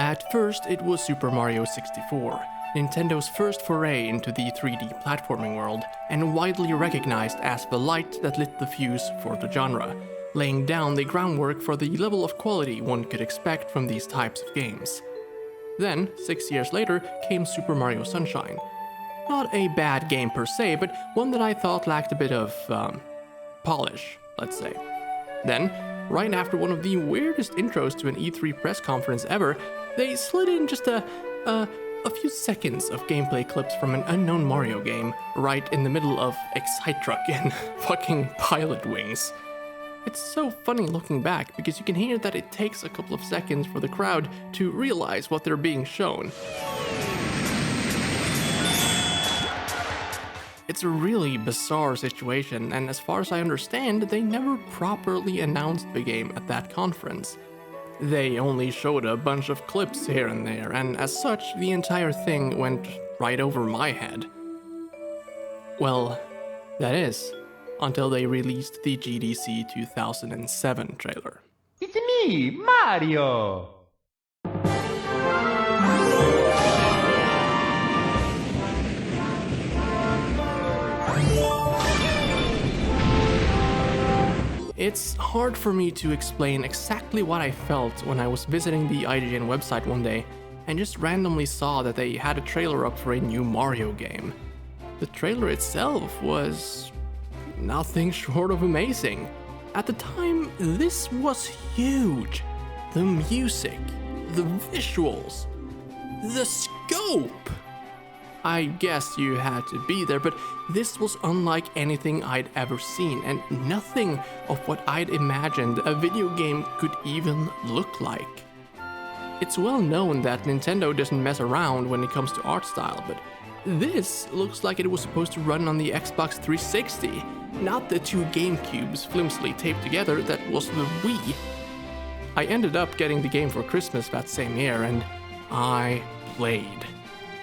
At first, it was Super Mario 64, Nintendo's first foray into the 3D platforming world, and widely recognized as the light that lit the fuse for the genre, laying down the groundwork for the level of quality one could expect from these types of games. Then, 6 years later, came Super Mario Sunshine. Not a bad game per se, but one that I thought lacked a bit of, polish, let's say. Then, right after one of the weirdest intros to an E3 press conference ever, they slid in just a few seconds of gameplay clips from an unknown Mario game, right in the middle of Excite Truck and fucking Pilot Wings. It's so funny looking back, because you can hear that it takes a couple of seconds for the crowd to realize what they're being shown. It's a really bizarre situation, and as far as I understand, they never properly announced the game at that conference. They only showed a bunch of clips here and there, and as such, the entire thing went right over my head. Well, that is, until they released the GDC 2007 trailer. It's me, Mario! It's hard for me to explain exactly what I felt when I was visiting the IGN website one day and just randomly saw that they had a trailer up for a new Mario game. The trailer itself was nothing short of amazing. At the time, this was huge. The music, the visuals, the scope. I guess you had to be there, but this was unlike anything I'd ever seen, and nothing of what I'd imagined a video game could even look like. It's well known that Nintendo doesn't mess around when it comes to art style, but this looks like it was supposed to run on the Xbox 360, not the two GameCubes flimsily taped together that was the Wii. I ended up getting the game for Christmas that same year, and I played.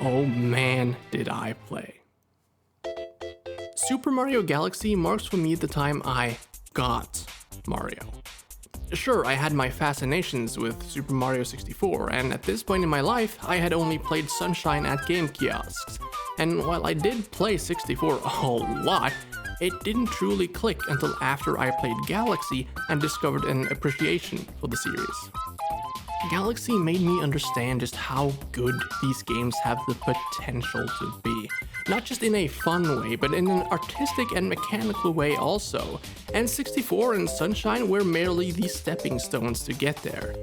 Oh man, did I play. Super Mario Galaxy marks for me the time I got Mario. Sure, I had my fascinations with Super Mario 64, and at this point in my life, I had only played Sunshine at game kiosks. And while I did play 64 a lot, it didn't truly click until after I played Galaxy and discovered an appreciation for the series. Galaxy made me understand just how good these games have the potential to be. Not just in a fun way, but in an artistic and mechanical way also. And 64 and Sunshine were merely the stepping stones to get there.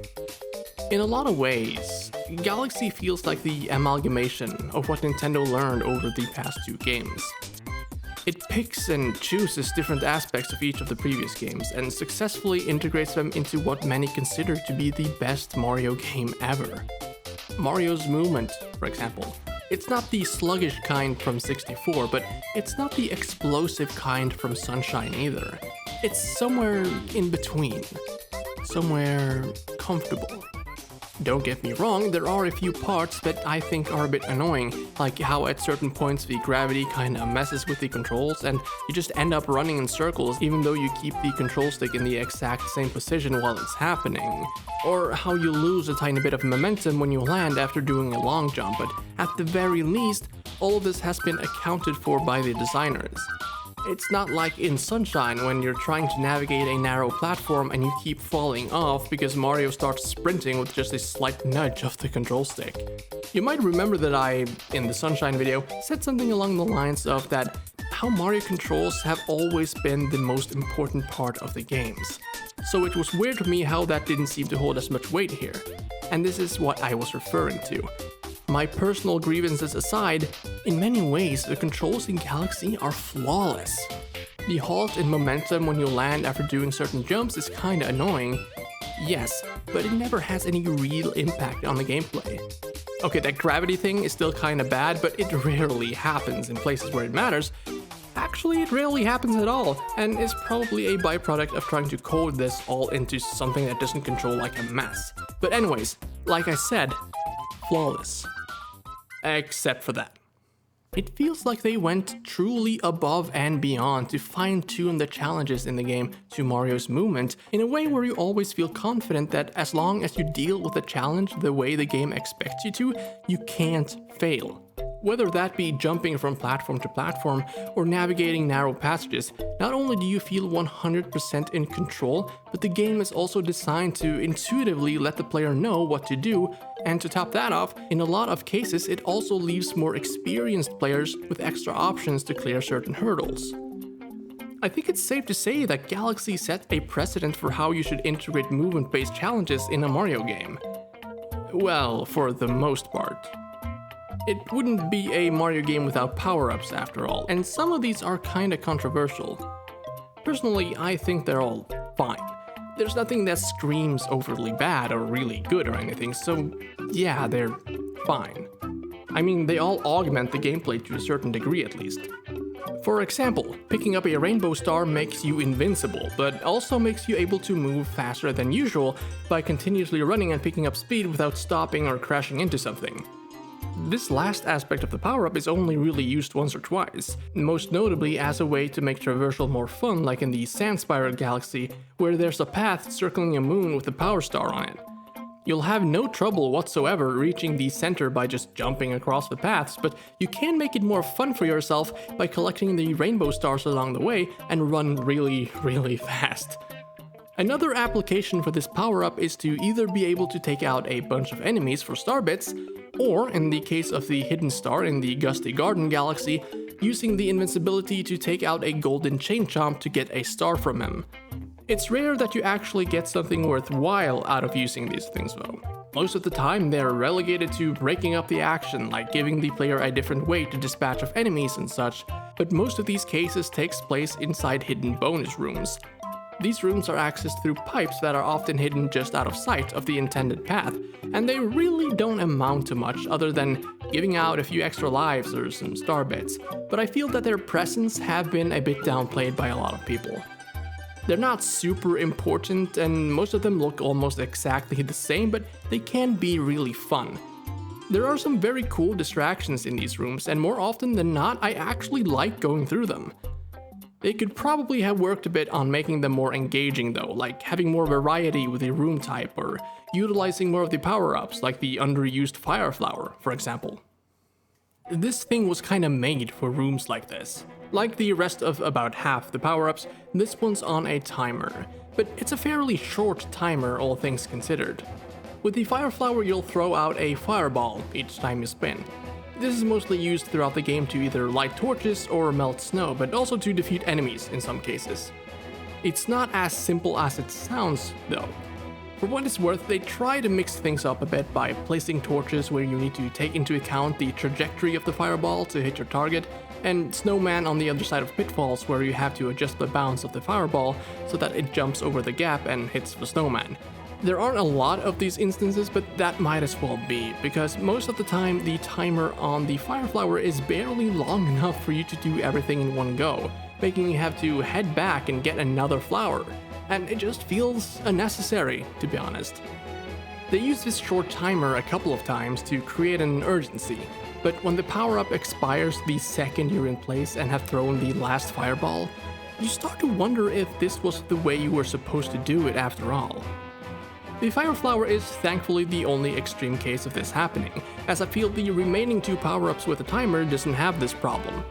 In a lot of ways, Galaxy feels like the amalgamation of what Nintendo learned over the past two games. It picks and chooses different aspects of each of the previous games and successfully integrates them into what many consider to be the best Mario game ever. Mario's movement, for example. It's not the sluggish kind from 64, but it's not the explosive kind from Sunshine either. It's somewhere in between. Somewhere comfortable. Don't get me wrong, there are a few parts that I think are a bit annoying, like how at certain points the gravity kinda messes with the controls and you just end up running in circles even though you keep the control stick in the exact same position while it's happening. Or how you lose a tiny bit of momentum when you land after doing a long jump, but at the very least, all of this has been accounted for by the designers. It's not like in Sunshine when you're trying to navigate a narrow platform and you keep falling off because Mario starts sprinting with just a slight nudge of the control stick. You might remember that I, in the Sunshine video, said something along the lines of that how Mario controls have always been the most important part of the games. So it was weird to me how that didn't seem to hold as much weight here. And this is what I was referring to. My personal grievances aside, in many ways the controls in Galaxy are flawless. The halt in momentum when you land after doing certain jumps is kinda annoying, yes, but it never has any real impact on the gameplay. Okay, that gravity thing is still kinda bad, but it rarely happens in places where it matters. Actually, it rarely happens at all, and is probably a byproduct of trying to code this all into something that doesn't control like a mess. But anyways, like I said, flawless. Except for that. It feels like they went truly above and beyond to fine-tune the challenges in the game to Mario's movement in a way where you always feel confident that as long as you deal with the challenge the way the game expects you to, you can't fail. Whether that be jumping from platform to platform or navigating narrow passages, not only do you feel 100% in control, but the game is also designed to intuitively let the player know what to do, and to top that off, in a lot of cases it also leaves more experienced players with extra options to clear certain hurdles. I think it's safe to say that Galaxy set a precedent for how you should integrate movement-based challenges in a Mario game. Well, for the most part. It wouldn't be a Mario game without power-ups after all, and some of these are kinda controversial. Personally, I think they're all fine. There's nothing that screams overly bad or really good or anything, so yeah, they're fine. I mean, they all augment the gameplay to a certain degree at least. For example, picking up a rainbow star makes you invincible, but also makes you able to move faster than usual by continuously running and picking up speed without stopping or crashing into something. This last aspect of the power-up is only really used once or twice, most notably as a way to make traversal more fun, like in the Sand Spiral Galaxy, where there's a path circling a moon with a power star on it. You'll have no trouble whatsoever reaching the center by just jumping across the paths, but you can make it more fun for yourself by collecting the rainbow stars along the way and run really, really fast. Another application for this power-up is to either be able to take out a bunch of enemies for star bits, or, in the case of the hidden star in the Gusty Garden Galaxy, using the invincibility to take out a golden chain chomp to get a star from him. It's rare that you actually get something worthwhile out of using these things though. Most of the time they're relegated to breaking up the action, like giving the player a different way to dispatch of enemies and such, but most of these cases takes place inside hidden bonus rooms. These rooms are accessed through pipes that are often hidden just out of sight of the intended path, and they really don't amount to much other than giving out a few extra lives or some star bits, but I feel that their presence have been a bit downplayed by a lot of people. They're not super important, and most of them look almost exactly the same, but they can be really fun. There are some very cool distractions in these rooms, and more often than not, I actually like going through them. They could probably have worked a bit on making them more engaging though, like having more variety with the room type, or utilizing more of the power-ups, like the underused Fire Flower, for example. This thing was kinda made for rooms like this. Like the rest of about half the power-ups, this one's on a timer, but it's a fairly short timer all things considered. With the Fire Flower you'll throw out a fireball each time you spin. This is mostly used throughout the game to either light torches or melt snow, but also to defeat enemies in some cases. It's not as simple as it sounds, though. For what it's worth, they try to mix things up a bit by placing torches where you need to take into account the trajectory of the fireball to hit your target, and snowman on the other side of pitfalls where you have to adjust the bounce of the fireball so that it jumps over the gap and hits the snowman. There aren't a lot of these instances, but that might as well be, because most of the time the timer on the Fire Flower is barely long enough for you to do everything in one go, making you have to head back and get another flower, and it just feels unnecessary, to be honest. They use this short timer a couple of times to create an urgency, but when the power-up expires the second you're in place and have thrown the last fireball, you start to wonder if this was the way you were supposed to do it after all. The Fire Flower is thankfully the only extreme case of this happening, as I feel the remaining two power-ups with a timer doesn't have this problem.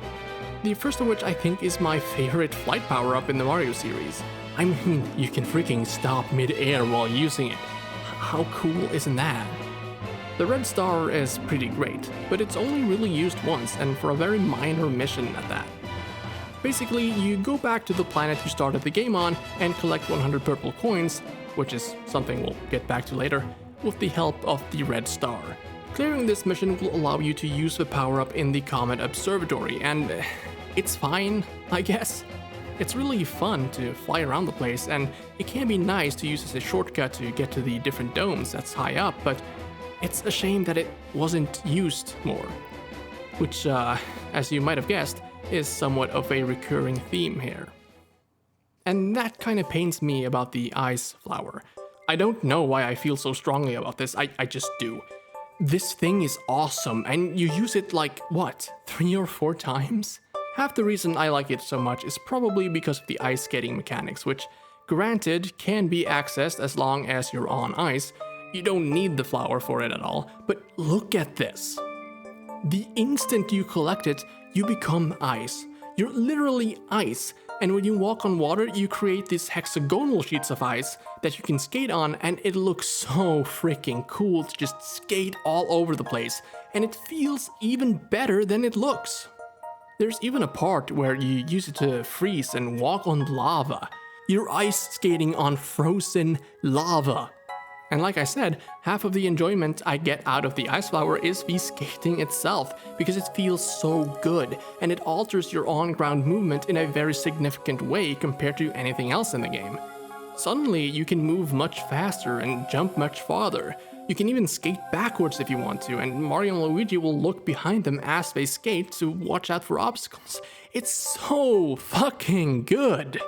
The first of which I think is my favorite flight power-up in the Mario series. I mean, you can freaking stop mid-air while using it. How cool isn't that? The red star is pretty great, but it's only really used once and for a very minor mission at that. Basically, you go back to the planet you started the game on and collect 100 purple coins, which is something we'll get back to later, with the help of the red star. Clearing this mission will allow you to use the power-up in the Comet Observatory, and it's fine, I guess. It's really fun to fly around the place, and it can be nice to use as a shortcut to get to the different domes that's high up, but it's a shame that it wasn't used more. Which, as you might have guessed, is somewhat of a recurring theme here. And that kinda pains me about the Ice Flower. I don't know why I feel so strongly about this, I just do. This thing is awesome, and you use it like, what, 3 or 4 times? Half the reason I like it so much is probably because of the ice skating mechanics, which, granted, can be accessed as long as you're on ice. You don't need the flower for it at all, but look at this. The instant you collect it, you become ice. You're literally ice, and when you walk on water, you create these hexagonal sheets of ice that you can skate on, and it looks so freaking cool to just skate all over the place, and it feels even better than it looks. There's even a part where you use it to freeze and walk on lava. You're ice skating on frozen lava. And like I said, half of the enjoyment I get out of the ice flower is the skating itself, because it feels so good, and it alters your on-ground movement in a very significant way compared to anything else in the game. Suddenly, you can move much faster and jump much farther. You can even skate backwards if you want to, and Mario and Luigi will look behind them as they skate to watch out for obstacles. It's so fucking good!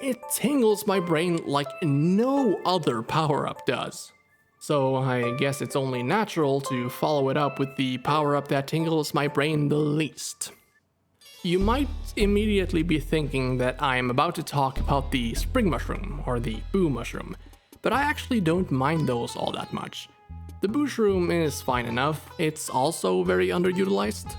It tingles my brain like no other power-up does. So I guess it's only natural to follow it up with the power-up that tingles my brain the least. You might immediately be thinking that I'm about to talk about the spring mushroom or the boo mushroom, but I actually don't mind those all that much. The boo shroom is fine enough, it's also very underutilized.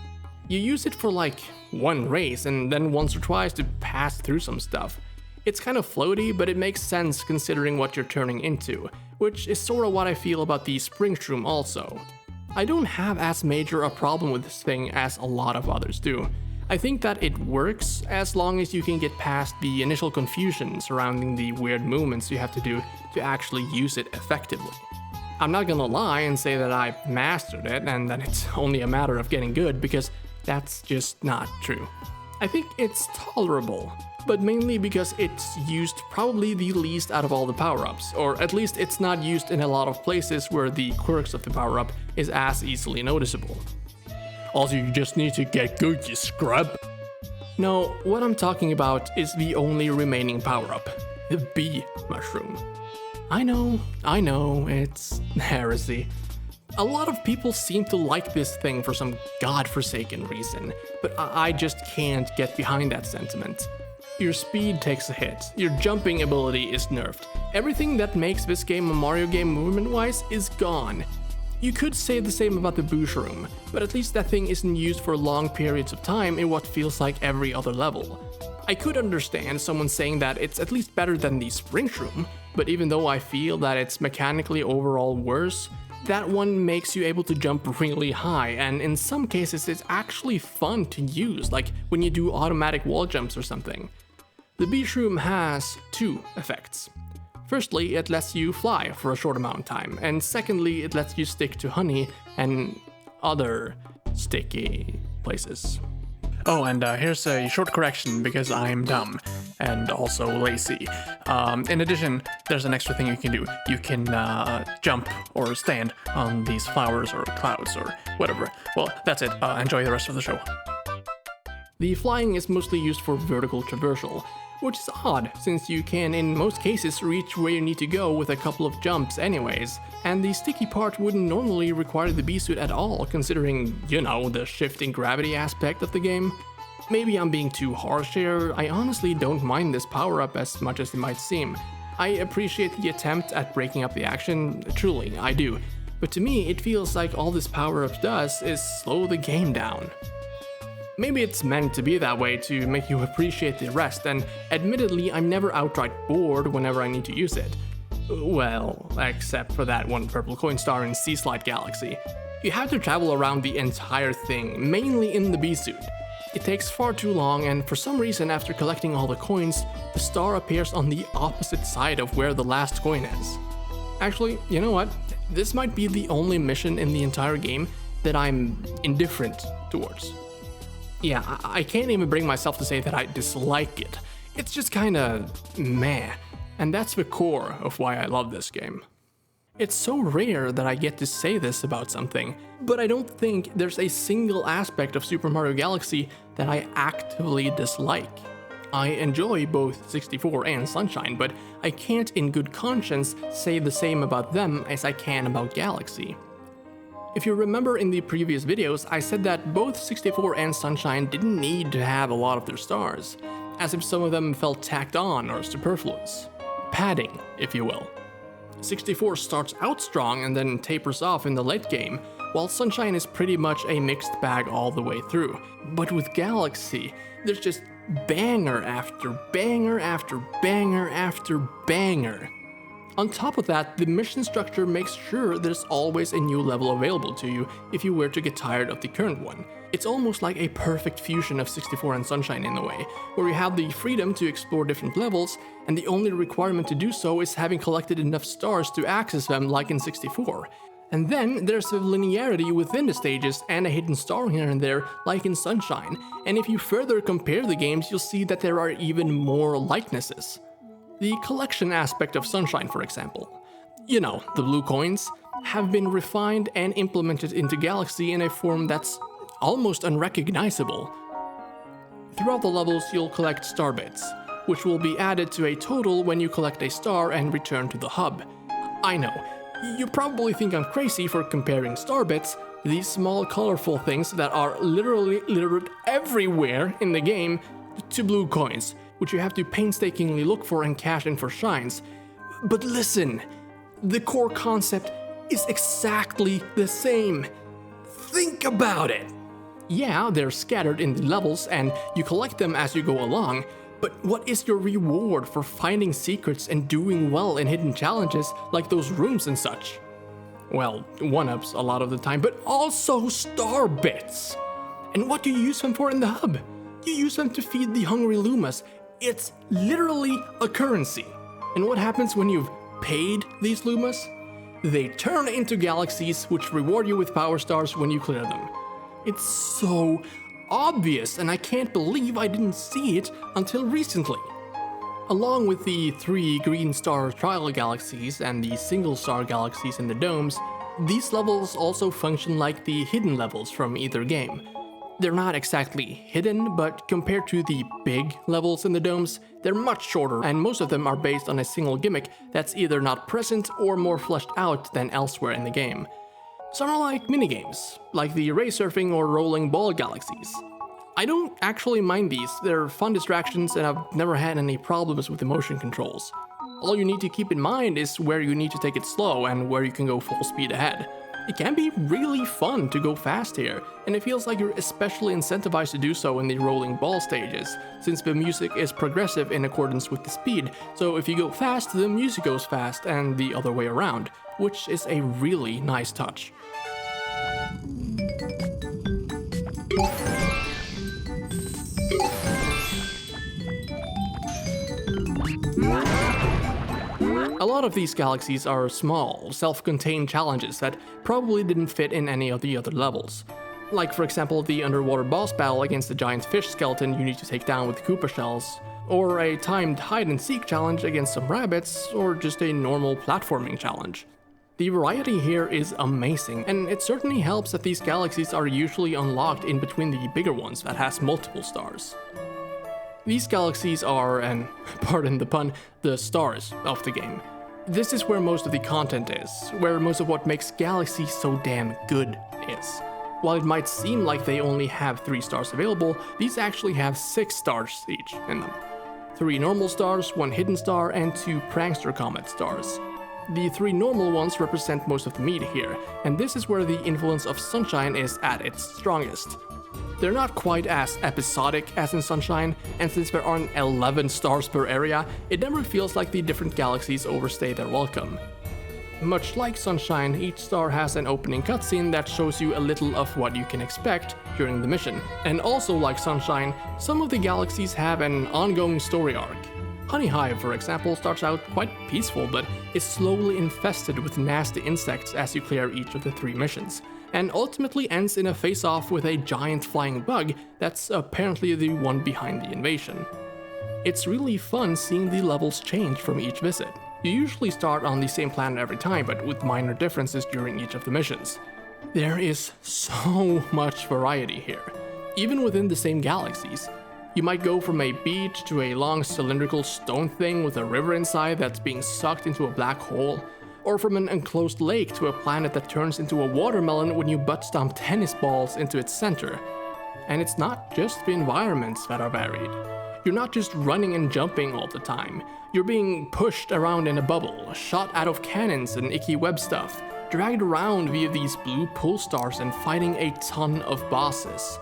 You use it for like one race and then once or twice to pass through some stuff. It's kind of floaty, but it makes sense considering what you're turning into, which is sort of what I feel about the spring shroom also. I don't have as major a problem with this thing as a lot of others do. I think that it works as long as you can get past the initial confusion surrounding the weird movements you have to do to actually use it effectively. I'm not gonna lie and say that I've mastered it and that it's only a matter of getting good, because that's just not true. I think it's tolerable, but mainly because it's used probably the least out of all the power-ups, or at least it's not used in a lot of places where the quirks of the power-up is as easily noticeable. Also, you just need to get good, you scrub. No, what I'm talking about is the only remaining power-up, the bee mushroom. I know, it's heresy. A lot of people seem to like this thing for some godforsaken reason, but I just can't get behind that sentiment. Your speed takes a hit, your jumping ability is nerfed, everything that makes this game a Mario game movement-wise is gone. You could say the same about the boo shroom, but at least that thing isn't used for long periods of time in what feels like every other level. I could understand someone saying that it's at least better than the spring shroom, but even though I feel that it's mechanically overall worse, that one makes you able to jump really high, and in some cases it's actually fun to use, like when you do automatic wall jumps or something. The bee shroom has 2 effects. Firstly, it lets you fly for a short amount of time, and secondly, it lets you stick to honey and other sticky places. Oh, and here's a short correction because I'm dumb and also lazy. In addition, there's an extra thing you can do. You can jump or stand on these flowers or clouds or whatever. Well, that's it. Enjoy the rest of the show. The flying is mostly used for vertical traversal, which is odd since you can in most cases reach where you need to go with a couple of jumps anyways, and the sticky part wouldn't normally require the bee suit at all considering, you know, the shifting gravity aspect of the game. Maybe I'm being too harsh here, I honestly don't mind this power-up as much as it might seem. I appreciate the attempt at breaking up the action, truly, I do, but to me it feels like all this power-up does is slow the game down. Maybe it's meant to be that way to make you appreciate the rest, and admittedly I'm never outright bored whenever I need to use it. Well, except for that one purple coin star in Sea Slide Galaxy. You have to travel around the entire thing, mainly in the bee suit. It takes far too long, and for some reason after collecting all the coins, the star appears on the opposite side of where the last coin is. Actually, you know what? This might be the only mission in the entire game that I'm indifferent towards. Yeah, I can't even bring myself to say that I dislike it. It's just kinda meh, and that's the core of why I love this game. It's so rare that I get to say this about something, but I don't think there's a single aspect of Super Mario Galaxy that I actively dislike. I enjoy both 64 and Sunshine, but I can't in good conscience say the same about them as I can about Galaxy. If you remember in the previous videos, I said that both 64 and Sunshine didn't need to have a lot of their stars, as if some of them felt tacked on or superfluous. Padding, if you will. 64 starts out strong and then tapers off in the late game, while Sunshine is pretty much a mixed bag all the way through. But with Galaxy, there's just banger after banger after banger after banger. On top of that, the mission structure makes sure there's always a new level available to you if you were to get tired of the current one. It's almost like a perfect fusion of 64 and Sunshine in a way, where you have the freedom to explore different levels, and the only requirement to do so is having collected enough stars to access them like in 64. And then there's the linearity within the stages and a hidden star here and there like in Sunshine, and if you further compare the games, you'll see that there are even more likenesses. The collection aspect of Sunshine, for example, you know, the blue coins, have been refined and implemented into Galaxy in a form that's almost unrecognizable. Throughout the levels, you'll collect star bits, which will be added to a total when you collect a star and return to the hub. I know, you probably think I'm crazy for comparing star bits, these small colorful things that are literally littered everywhere in the game, to blue coins, which you have to painstakingly look for and cash in for shines. But listen, the core concept is exactly the same. Think about it! Yeah, they're scattered in the levels and you collect them as you go along, but what is your reward for finding secrets and doing well in hidden challenges like those rooms and such? Well, 1-ups a lot of the time, but also star bits! And what do you use them for in the hub? You use them to feed the hungry Lumas. It's literally a currency. And what happens when you've paid these Lumas? They turn into galaxies which reward you with power stars when you clear them. It's so obvious, and I can't believe I didn't see it until recently. Along with the 3 green star trial galaxies and the single star galaxies in the domes, these levels also function like the hidden levels from either game. They're not exactly hidden, but compared to the big levels in the domes, they're much shorter, and most of them are based on a single gimmick that's either not present or more fleshed out than elsewhere in the game. Some are like minigames, like the ray surfing or rolling ball galaxies. I don't actually mind these, they're fun distractions and I've never had any problems with the motion controls. All you need to keep in mind is where you need to take it slow and where you can go full speed ahead. It can be really fun to go fast here, and it feels like you're especially incentivized to do so in the rolling ball stages, since the music is progressive in accordance with the speed, so if you go fast, the music goes fast, and the other way around, which is a really nice touch. A lot of these galaxies are small, self-contained challenges that probably didn't fit in any of the other levels. Like for example the underwater boss battle against the giant fish skeleton you need to take down with Koopa shells, or a timed hide-and-seek challenge against some rabbits, or just a normal platforming challenge. The variety here is amazing, and it certainly helps that these galaxies are usually unlocked in between the bigger ones that has multiple stars. These galaxies are, and pardon the pun, the stars of the game. This is where most of the content is, where most of what makes Galaxy so damn good is. While it might seem like they only have 3 stars available, these actually have 6 stars each in them. 3 normal stars, 1 hidden star, and 2 Prankster Comets stars. The 3 normal ones represent most of the meat here, and this is where the influence of Sunshine is at its strongest. They're not quite as episodic as in Sunshine, and since there aren't 11 stars per area, it never feels like the different galaxies overstay their welcome. Much like Sunshine, each star has an opening cutscene that shows you a little of what you can expect during the mission. And also like Sunshine, some of the galaxies have an ongoing story arc. Honey Hive, for example, starts out quite peaceful, but is slowly infested with nasty insects as you clear each of the 3 missions, and ultimately ends in a face-off with a giant flying bug that's apparently the one behind the invasion. It's really fun seeing the levels change from each visit. You usually start on the same planet every time, but with minor differences during each of the missions. There is so much variety here, even within the same galaxies. You might go from a beach to a long cylindrical stone thing with a river inside that's being sucked into a black hole, or from an enclosed lake to a planet that turns into a watermelon when you butt stomp tennis balls into its center. And it's not just the environments that are varied. You're not just running and jumping all the time. You're being pushed around in a bubble, shot out of cannons and icky web stuff, dragged around via these blue pull stars and fighting a ton of bosses.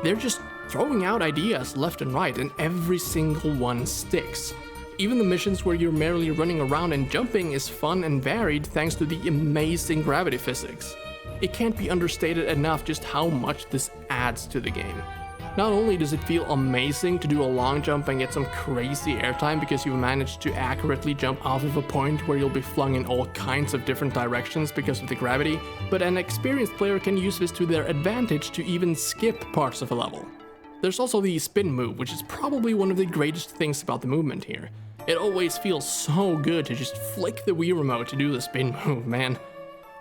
They're just throwing out ideas left and right, and every single one sticks. Even the missions where you're merely running around and jumping is fun and varied thanks to the amazing gravity physics. It can't be understated enough just how much this adds to the game. Not only does it feel amazing to do a long jump and get some crazy airtime because you've managed to accurately jump off of a point where you'll be flung in all kinds of different directions because of the gravity, but an experienced player can use this to their advantage to even skip parts of a level. There's also the spin move, which is probably one of the greatest things about the movement here. It always feels so good to just flick the Wii remote to do the spin move, man.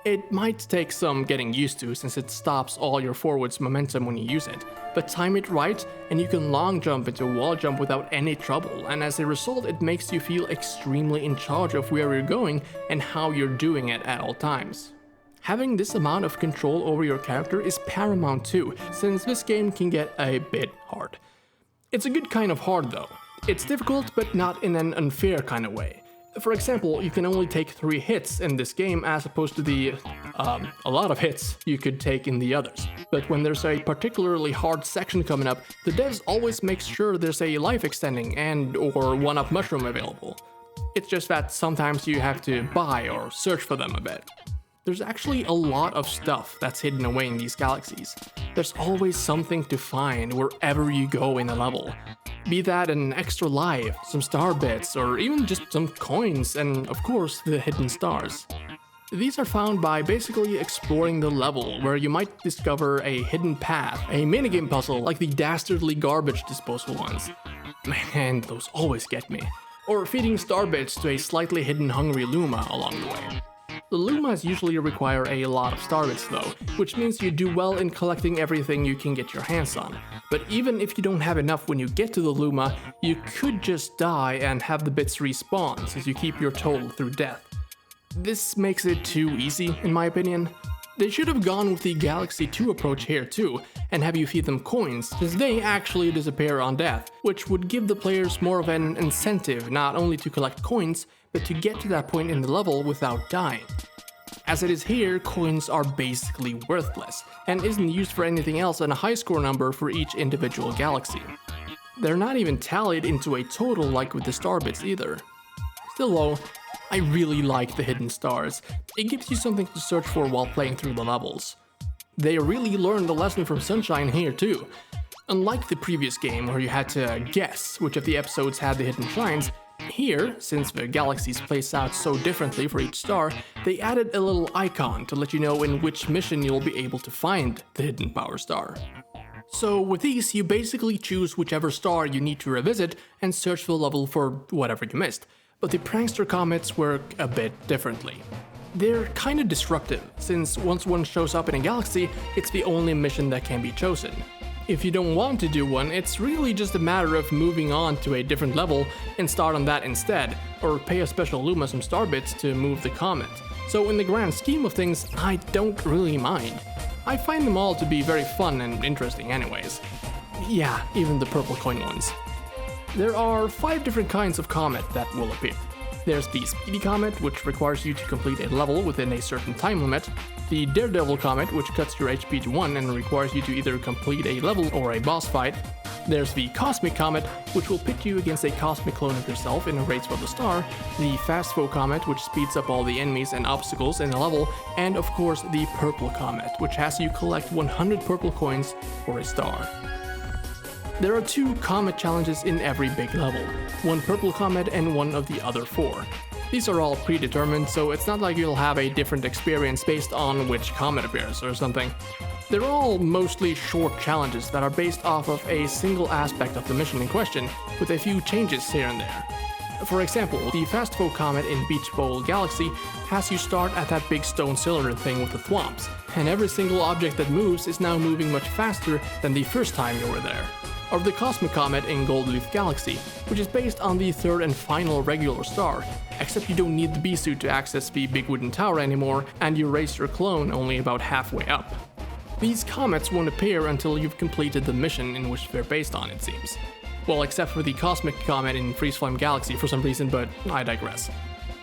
It might take some getting used to since it stops all your forward's momentum when you use it, but time it right and you can long jump into a wall jump without any trouble, and as a result it makes you feel extremely in charge of where you're going and how you're doing it at all times. Having this amount of control over your character is paramount too, since this game can get a bit hard. It's a good kind of hard though. It's difficult but not in an unfair kind of way. For example, you can only take 3 hits in this game as opposed to the a lot of hits you could take in the others. But when there's a particularly hard section coming up, the devs always make sure there's a life extending and or 1-up mushroom available. It's just that sometimes you have to buy or search for them a bit. There's actually a lot of stuff that's hidden away in these galaxies. There's always something to find wherever you go in a level. Be that an extra life, some star bits, or even just some coins, and of course the hidden stars. These are found by basically exploring the level, where you might discover a hidden path, a minigame puzzle like the dastardly garbage disposal ones. Man, those always get me. Or feeding star bits to a slightly hidden hungry Luma along the way. The Lumas usually require a lot of star bits though, which means you do well in collecting everything you can get your hands on. But even if you don't have enough when you get to the Luma, you could just die and have the bits respawn since you keep your total through death. This makes it too easy, in my opinion. They should have gone with the Galaxy 2 approach here too, and have you feed them coins, since they actually disappear on death, which would give the players more of an incentive not only to collect coins, but to get to that point in the level without dying. As it is here, coins are basically worthless, and isn't used for anything else than a high score number for each individual galaxy. They're not even tallied into a total like with the star bits either. Still though, I really like the hidden stars. It gives you something to search for while playing through the levels. They really learned the lesson from Sunshine here too. Unlike the previous game where you had to guess which of the episodes had the hidden shrines, here, since the galaxies place out so differently for each star, they added a little icon to let you know in which mission you'll be able to find the hidden power star. So with these, you basically choose whichever star you need to revisit and search the level for whatever you missed. But the Prankster Comets work a bit differently. They're kinda disruptive, since once one shows up in a galaxy, it's the only mission that can be chosen. If you don't want to do one, it's really just a matter of moving on to a different level and start on that instead, or pay a special Luma some star bits to move the comet. So in the grand scheme of things, I don't really mind. I find them all to be very fun and interesting anyways. Yeah, even the purple coin ones. There are 5 different kinds of comet that will appear. There's the Speedy Comet, which requires you to complete a level within a certain time limit. The Daredevil Comet, which cuts your HP to 1 and requires you to either complete a level or a boss fight. There's the Cosmic Comet, which will pit you against a cosmic clone of yourself in a race for the star. The Fastfo Comet, which speeds up all the enemies and obstacles in a level. And of course, the Purple Comet, which has you collect 100 purple coins for a star. There are 2 comet challenges in every big level, 1 purple comet and 1 of the other 4. These are all predetermined, so it's not like you'll have a different experience based on which comet appears or something. They're all mostly short challenges that are based off of a single aspect of the mission in question, with a few changes here and there. For example, the Fastfo Comet in Beach Bowl Galaxy has you start at that big stone cylinder thing with the thwomps, and every single object that moves is now moving much faster than the first time you were there. or the Cosmic Comet in Gold Leaf Galaxy, which is based on the third and final regular star, except you don't need the bee suit to access the big wooden tower anymore, and you raise your clone only about halfway up. These comets won't appear until you've completed the mission in which they're based on, it seems. Well, except for the Cosmic Comet in Freeze Flame Galaxy for some reason, but I digress.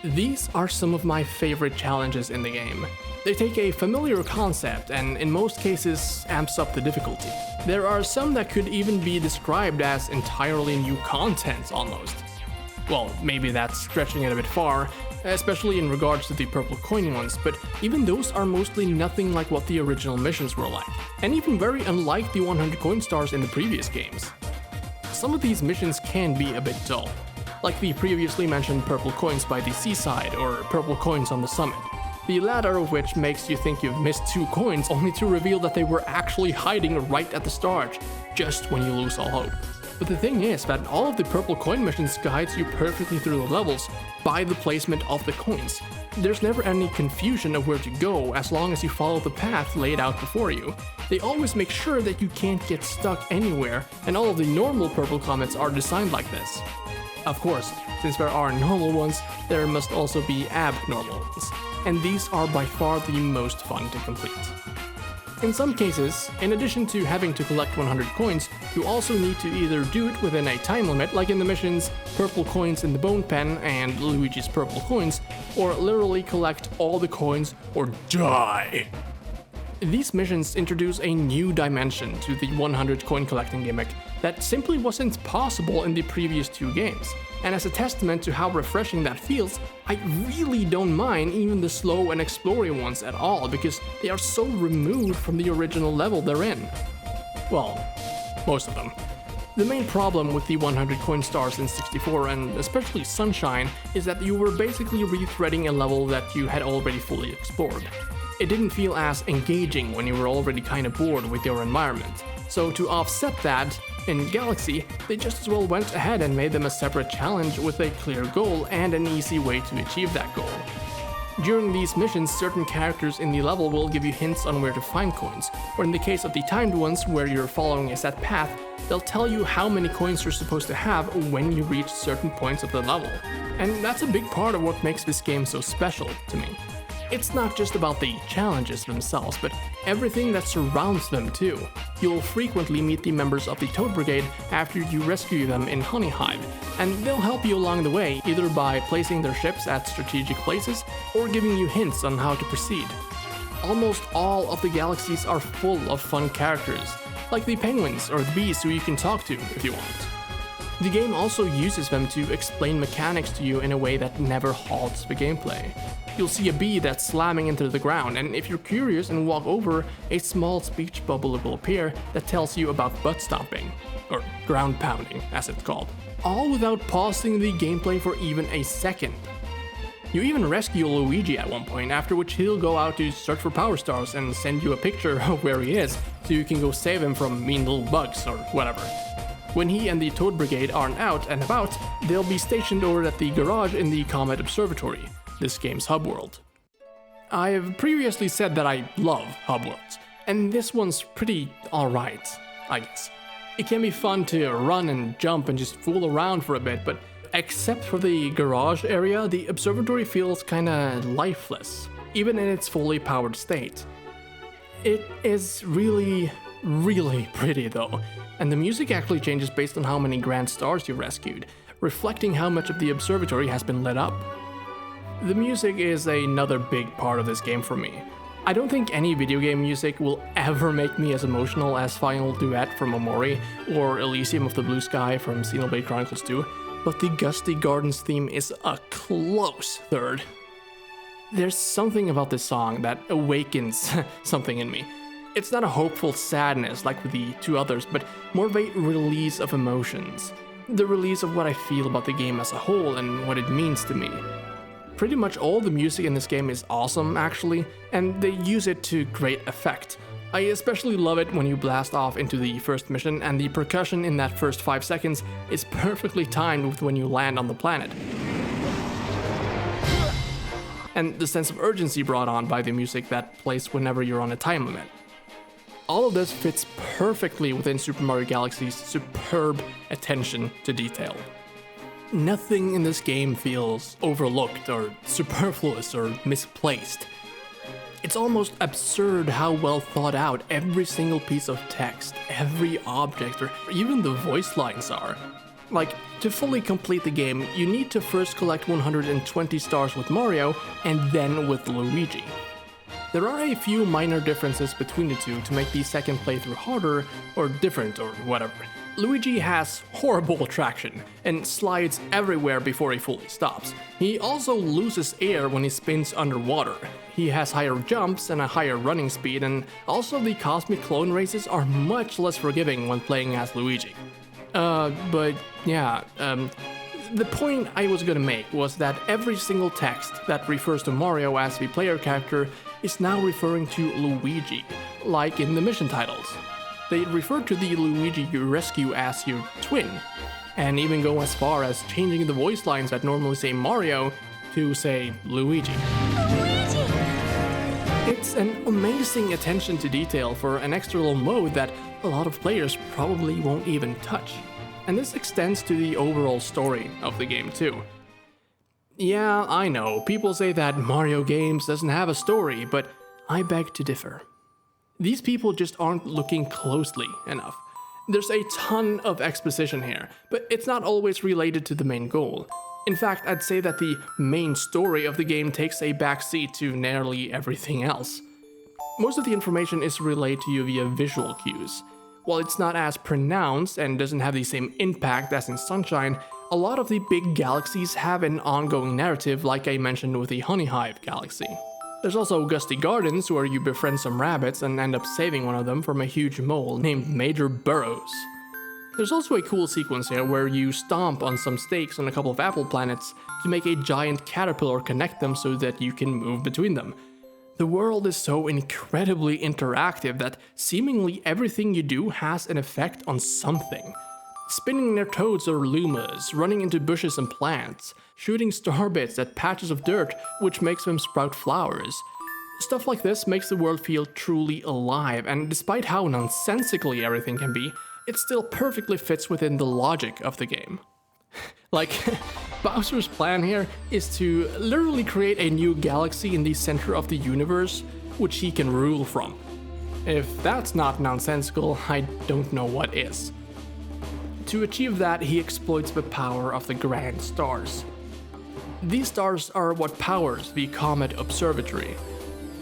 These are some of my favorite challenges in the game. They take a familiar concept and, in most cases, amps up the difficulty. There are some that could even be described as entirely new content, almost. Well, maybe that's stretching it a bit far, especially in regards to the purple coin ones, but even those are mostly nothing like what the original missions were like, and even very unlike the 100 coin stars in the previous games. Some of these missions can be a bit dull, like the previously mentioned purple coins by the seaside or purple coins on the summit, the latter of which makes you think you've missed 2 coins only to reveal that they were actually hiding right at the start, just when you lose all hope. But the thing is that all of the purple coin missions guides you perfectly through the levels by the placement of the coins. There's never any confusion of where to go as long as you follow the path laid out before you. They always make sure that you can't get stuck anywhere, and all of the normal purple comets are designed like this. Of course, since there are normal ones, there must also be abnormal ones, and these are by far the most fun to complete. In some cases, in addition to having to collect 100 coins, you also need to either do it within a time limit, like in the missions Purple Coins in the Bone Pen and Luigi's Purple Coins, or literally collect all the coins or die. These missions introduce a new dimension to the 100 coin collecting gimmick that simply wasn't possible in the previous 2 games, and as a testament to how refreshing that feels, I really don't mind even the slow and exploring ones at all because they are so removed from the original level they're in. Well, most of them. The main problem with the 100 coin stars in 64 and especially Sunshine is that you were basically rethreading a level that you had already fully explored. It didn't feel as engaging when you were already kinda bored with your environment. So to offset that, in Galaxy, they just as well went ahead and made them a separate challenge with a clear goal and an easy way to achieve that goal. During these missions, certain characters in the level will give you hints on where to find coins, or in the case of the timed ones where you're following a set path, they'll tell you how many coins you're supposed to have when you reach certain points of the level. And that's a big part of what makes this game so special to me. It's not just about the challenges themselves, but everything that surrounds them too. You'll frequently meet the members of the Toad Brigade after you rescue them in Honey Hive, and they'll help you along the way either by placing their ships at strategic places or giving you hints on how to proceed. Almost all of the galaxies are full of fun characters, like the penguins or the bees who you can talk to if you want. The game also uses them to explain mechanics to you in a way that never halts the gameplay. You'll see a bee that's slamming into the ground, and if you're curious and walk over, a small speech bubble will appear that tells you about butt stomping, or ground pounding as it's called, all without pausing the gameplay for even a second. You even rescue Luigi at one point, after which he'll go out to search for power stars and send you a picture of where he is, so you can go save him from mean little bugs or whatever. When he and the Toad Brigade aren't out and about, they'll be stationed over at the garage in the Comet Observatory, this game's hub world. I have previously said that I love hub worlds, and this one's pretty alright, I guess. It can be fun to run and jump and just fool around for a bit, but except for the garage area, the observatory feels kinda lifeless, even in its fully powered state. It is really pretty though, and the music actually changes based on how many grand stars you rescued, reflecting how much of the observatory has been lit up. The music is another big part of this game for me. I don't think any video game music will ever make me as emotional as Final Duet from Omori or Elysium of the Blue Sky from Xenoblade Chronicles 2, but the Gusty Gardens theme is a close third. There's something about this song that awakens something in me. It's not a hopeful sadness like with the 2 others, but more of a release of emotions. The release of what I feel about the game as a whole and what it means to me. Pretty much all the music in this game is awesome actually, and they use it to great effect. I especially love it when you blast off into the first mission and the percussion in that first 5 seconds is perfectly timed with when you land on the planet. And the sense of urgency brought on by the music that plays whenever you're on a time limit. All of this fits perfectly within Super Mario Galaxy's superb attention to detail. Nothing in this game feels overlooked or superfluous or misplaced. It's almost absurd how well thought out every single piece of text, every object, or even the voice lines are. Like, to fully complete the game, you need to first collect 120 stars with Mario and then with Luigi. There are a few minor differences between the two to make the second playthrough harder or different or whatever. Luigi has horrible traction and slides everywhere before he fully stops. He also loses air when he spins underwater. He has higher jumps and a higher running speed, and also the Cosmic Clone races are much less forgiving when playing as Luigi. The point I was gonna make was that every single text that refers to Mario as the player character is now referring to Luigi, like in the mission titles. They refer to the Luigi you rescue as your twin, and even go as far as changing the voice lines that normally say Mario to say Luigi. Luigi! It's an amazing attention to detail for an extra little mode that a lot of players probably won't even touch. And this extends to the overall story of the game too. Yeah, I know, people say that Mario games doesn't have a story, but I beg to differ. These people just aren't looking closely enough. There's a ton of exposition here, but it's not always related to the main goal. In fact, I'd say that the main story of the game takes a backseat to nearly everything else. Most of the information is relayed to you via visual cues. While it's not as pronounced and doesn't have the same impact as in Sunshine, a lot of the big galaxies have an ongoing narrative like I mentioned with the Honey Hive galaxy. There's also Gusty Gardens, where you befriend some rabbits and end up saving one of them from a huge mole named Major Burrows. There's also a cool sequence here where you stomp on some stakes on a couple of apple planets to make a giant caterpillar connect them so that you can move between them. The world is so incredibly interactive that seemingly everything you do has an effect on something. Spinning near toads or lumas, running into bushes and plants, shooting starbits at patches of dirt which makes them sprout flowers. Stuff like this makes the world feel truly alive, and despite how nonsensically everything can be, it still perfectly fits within the logic of the game. Like, Bowser's plan here is to literally create a new galaxy in the center of the universe, which he can rule from. If that's not nonsensical, I don't know what is. To achieve that, he exploits the power of the grand stars. These stars are what powers the Comet Observatory.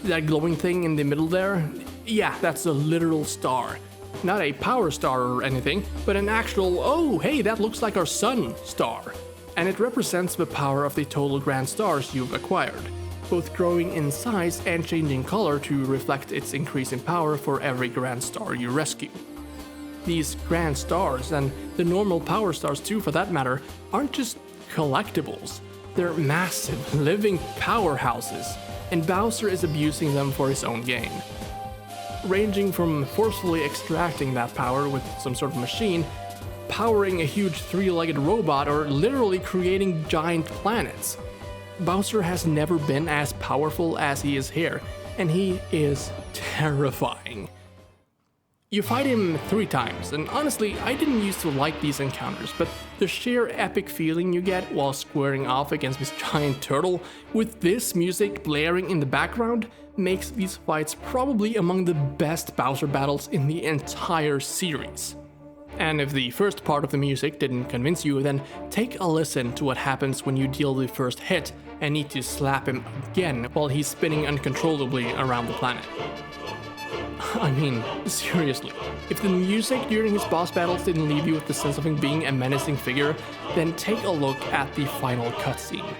That glowing thing in the middle there? Yeah, that's a literal star. Not a power star or anything, but an actual, oh hey, that looks like our sun star. And it represents the power of the total grand stars you've acquired, both growing in size and changing color to reflect its increase in power for every grand star you rescue. These grand stars, and the normal power stars too for that matter, aren't just collectibles. They're massive, living powerhouses, and Bowser is abusing them for his own gain. Ranging from forcefully extracting that power with some sort of machine, powering a huge three-legged robot, or literally creating giant planets. Bowser has never been as powerful as he is here, and he is terrifying. You fight him 3 times, and honestly, I didn't used to like these encounters, but the sheer epic feeling you get while squaring off against this giant turtle, with this music blaring in the background, makes these fights probably among the best Bowser battles in the entire series. And if the first part of the music didn't convince you, then take a listen to what happens when you deal the first hit and need to slap him again while he's spinning uncontrollably around the planet. I mean, seriously, if the music during his boss battles didn't leave you with the sense of him being a menacing figure, then take a look at the final cutscene.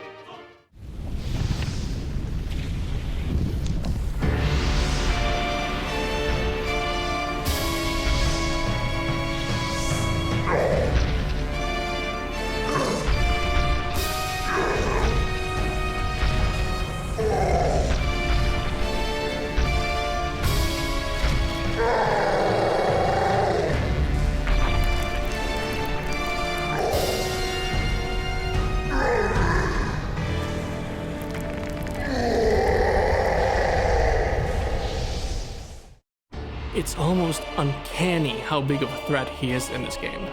It's almost uncanny how big of a threat he is in this game,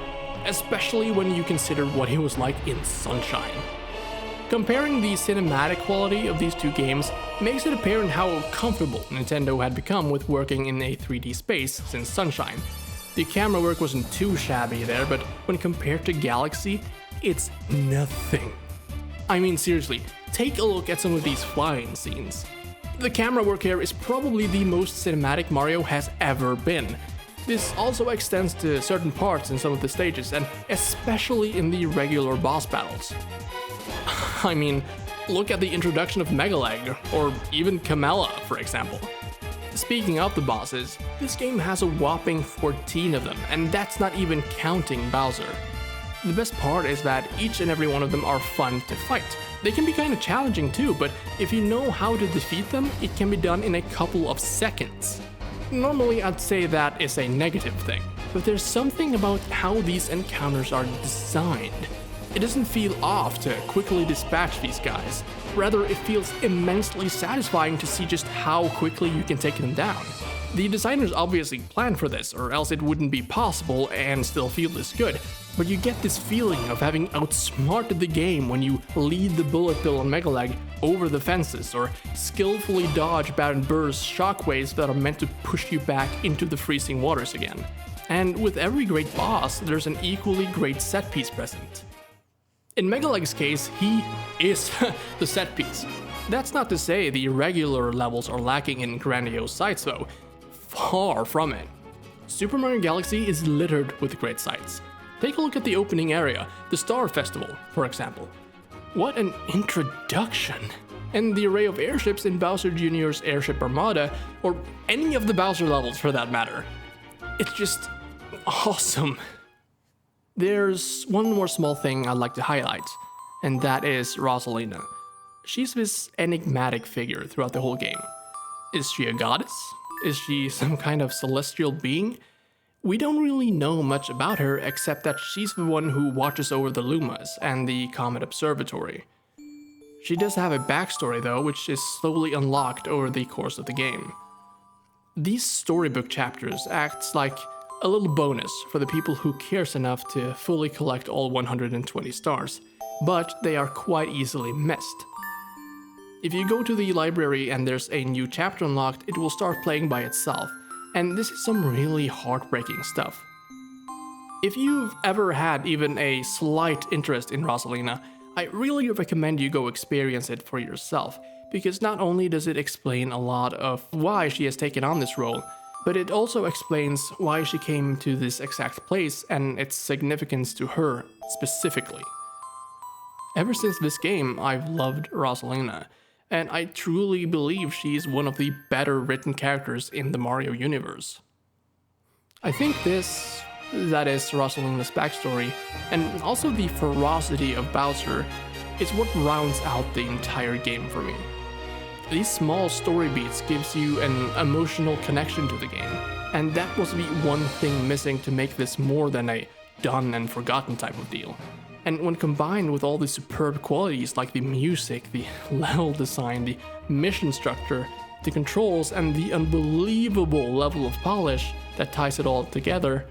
especially when you consider what he was like in Sunshine. Comparing the cinematic quality of these two games makes it apparent how comfortable Nintendo had become with working in a 3D space since Sunshine. The camera work wasn't too shabby there, but when compared to Galaxy, it's nothing. I mean, seriously, take a look at some of these flying scenes. The camera work here is probably the most cinematic Mario has ever been. This also extends to certain parts in some of the stages, and especially in the regular boss battles. I mean, look at the introduction of Megaleg, or even Kamala, for example. Speaking of the bosses, this game has a whopping 14 of them, and that's not even counting Bowser. The best part is that each and every one of them are fun to fight. They can be kinda challenging too, but if you know how to defeat them, it can be done in a couple of seconds. Normally I'd say that is a negative thing, but there's something about how these encounters are designed. It doesn't feel off to quickly dispatch these guys. Rather, it feels immensely satisfying to see just how quickly you can take them down. The designers obviously planned for this, or else it wouldn't be possible and still feel this good. But you get this feeling of having outsmarted the game when you lead the bullet bill on Megaleg over the fences, or skillfully dodge Baron Burr's shockwaves that are meant to push you back into the freezing waters again. And with every great boss, there's an equally great set piece present. In Megaleg's case, he is the set piece. That's not to say the regular levels are lacking in grandiose sights though. Far from it. Super Mario Galaxy is littered with great sights. Take a look at the opening area, the Star Festival, for example. What an introduction! And the array of airships in Bowser Jr.'s Airship Armada, or any of the Bowser levels for that matter. It's just awesome. There's one more small thing I'd like to highlight, and that is Rosalina. She's this enigmatic figure throughout the whole game. Is she a goddess? Is she some kind of celestial being? We don't really know much about her except that she's the one who watches over the Lumas and the Comet Observatory. She does have a backstory though, which is slowly unlocked over the course of the game. These storybook chapters act like a little bonus for the people who cares enough to fully collect all 120 stars, but they are quite easily missed. If you go to the library and there's a new chapter unlocked, it will start playing by itself, and this is some really heartbreaking stuff. If you've ever had even a slight interest in Rosalina, I really recommend you go experience it for yourself, because not only does it explain a lot of why she has taken on this role, but it also explains why she came to this exact place and its significance to her specifically. Ever since this game, I've loved Rosalina, and I truly believe she's one of the better written characters in the Mario universe. I think this, that is Rosalina's backstory, and also the ferocity of Bowser, is what rounds out the entire game for me. These small story beats gives you an emotional connection to the game, and that was the one thing missing to make this more than a done and forgotten type of deal. And when combined with all the superb qualities like the music, the level design, the mission structure, the controls, and the unbelievable level of polish that ties it all together,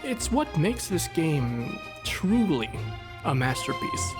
it's what makes this game truly a masterpiece.